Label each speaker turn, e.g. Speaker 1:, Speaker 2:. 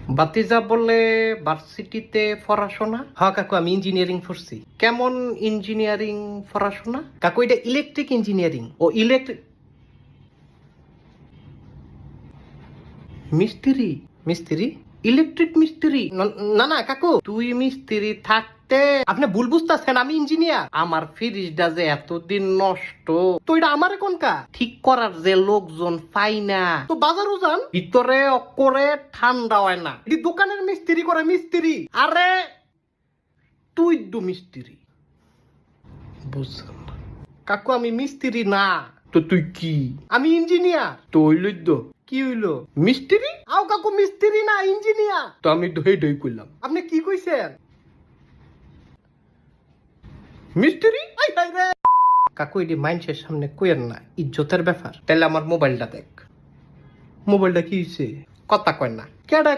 Speaker 1: বাতিজা বলে ভার্সিটিতে পড়াশোনা? হ্যাঁ কাকু, আমি ইঞ্জিনিয়ারিং পড়ছি। কেমন ইঞ্জিনিয়ারিং পড়াশোনা? কাকু এটা ইলেকট্রিক ইঞ্জিনিয়ারিং। ও ইলেকট্রিক মিস্ত্রি? মিস্ত্রি? ইলেকট্রিক মিস্ত্রি? না না কাকু, তুই মিস্ত্রি থাকতে আপনি ভুল বুঝতেছেন, আমি ইঞ্জিনিয়ার। আমার ফ্রিজটা যে এতদিন নষ্ট, তো এটা আমার কোনকা ঠিক করার যে লোকজন পাই না, তো বাজারও যান, ভিতরে অকরে ঠান্ডা হয় না। এটি দোকানের মিস্ত্রি করে মিস্ত্রি। আরে তুই দু মিস্ত্রি বুঝছেন না কাকু, আমি মিস্ত্রি না। তো তুই কি? আমি ইঞ্জিনিয়ার। তো হইল কি হইলো? মিস্ত্রি? আও কাকু, মিস্ত্রি না ইঞ্জিনিয়ার। তো আমি ধই ধই কইলাম, আপনি কি কইছেন? মিস্ত্রি? আই হাই রে কাকু, এটি মাইন্ডসের সামনে কইেন না, ইজ্জতের ব্যাপার। তাহলে আমার মোবাইলটা দেখ। মোবাইলটা কি হইছে? কথা কয় না কেডা?